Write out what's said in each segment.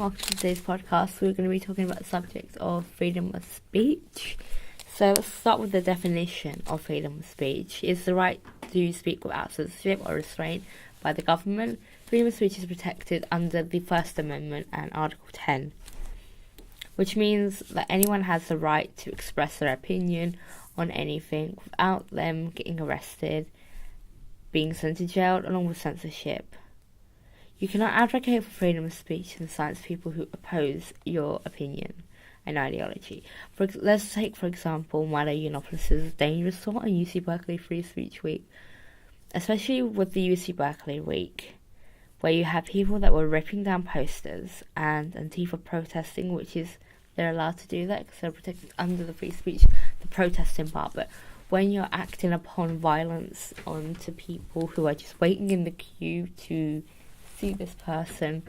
after today's podcast, we're going to be talking about the subject of freedom of speech. So let's start with the definition of freedom of speech. It's the right to speak without censorship or restraint by the government. Freedom of speech is protected under the First Amendment and Article 10, which means that anyone has the right to express their opinion on anything without them getting arrested, being sent to jail, along with censorship. You cannot advocate for freedom of speech and silence people who oppose your opinion and ideology. Let's take, for example, Milo Yiannopoulos' Dangerous Thought on UC Berkeley Free Speech Week, especially with the UC Berkeley Week, where you have people that were ripping down posters and Antifa protesting, which is, they're allowed to do that because they're protected under the free speech, the protesting part. But when you're acting upon violence onto people who are just waiting in the queue to see this person,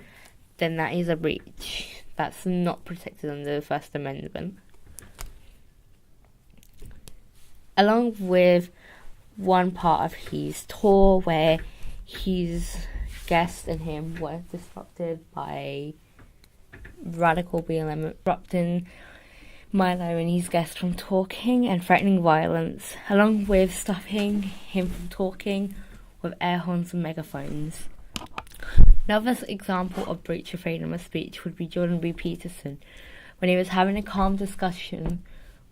then that is a breach. That's not protected under the First Amendment. Along with one part of his tour where his guests and him were disrupted by radical BLM, interrupting Milo and his guests from talking and threatening violence, along with stopping him from talking with air horns and megaphones. Another example of breach of freedom of speech would be Jordan B. Peterson, when he was having a calm discussion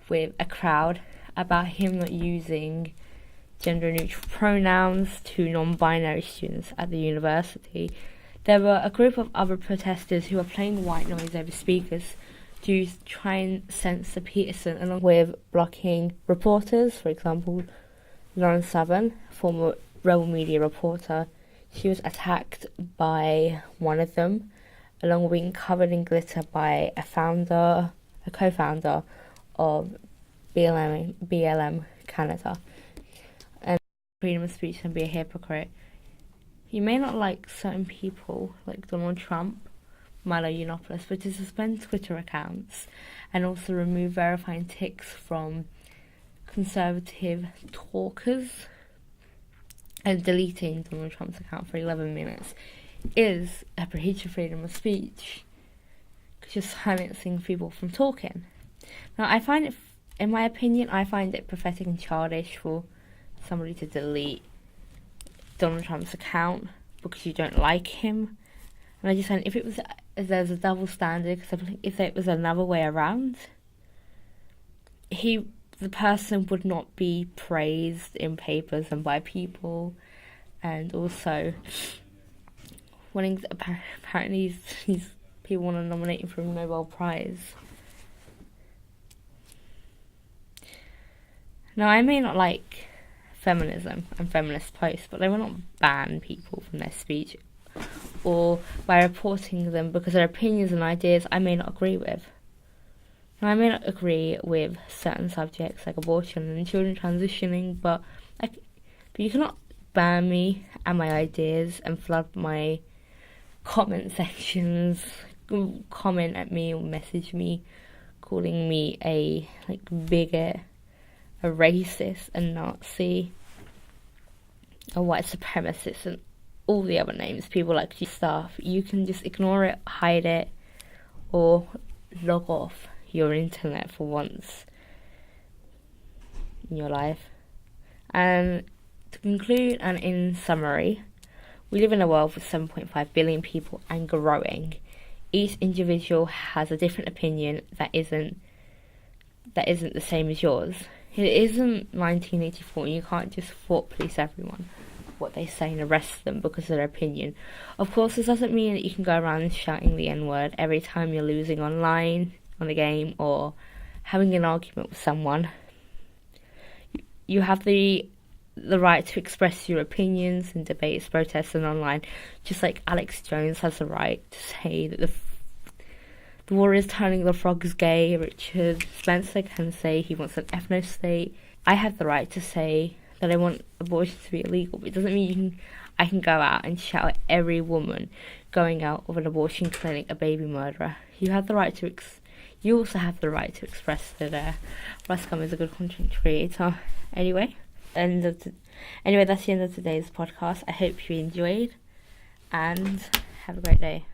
with a crowd about him not using gender-neutral pronouns to non-binary students at the university. There were a group of other protesters who were playing white noise over speakers to try and censor Peterson, along with blocking reporters. For example, Lauren Southern, former Rebel Media reporter, she was attacked by one of them, along with being covered in glitter by a co-founder of BLM Canada. And freedom of speech can be a hypocrite. You may not like certain people, like Donald Trump, Milo Yiannopoulos, but to suspend Twitter accounts and also remove verifying ticks from conservative talkers and deleting Donald Trump's account for 11 minutes is a breach of freedom of speech, because you're silencing people from talking. Now, I find it, in my opinion, I find it pathetic and childish for somebody to delete Donald Trump's account because you don't like him. And I just find if there's a double standard, because if it was another way around, the person would not be praised in papers and by people, and also apparently these people want to nominate him for a Nobel Prize. Now, I may not like feminism and feminist posts, but they will not ban people from their speech or by reporting them because their opinions and ideas I may not agree with. Now, I may not agree with certain subjects like abortion and children transitioning, but you cannot ban me and my ideas and flood my comment sections, comment at me or message me, calling me a bigot, a racist, a Nazi, a white supremacist, and all the other names people like to stuff. You can just ignore it, hide it, or log off your internet for once in your life. And to conclude and in summary, we live in a world with 7.5 billion people and growing. Each individual has a different opinion that isn't the same as yours. It isn't 1984 and you can't just thought police everyone what they say and arrest them because of their opinion. Of course, this doesn't mean that you can go around shouting the N-word every time you're losing online on a game or having an argument with someone. You have the right to express your opinions in debates, protests and online, just like Alex Jones has the right to say that the war is turning the frogs gay. Richard Spencer can say he wants an ethno-state. I have the right to say that I want abortion to be illegal, but it doesn't mean I can go out and shout at every woman going out of an abortion clinic a baby murderer. You have the right to you also have the right to express that Ruscom is a good content creator. Anyway, that's the end of today's podcast. I hope you enjoyed and have a great day.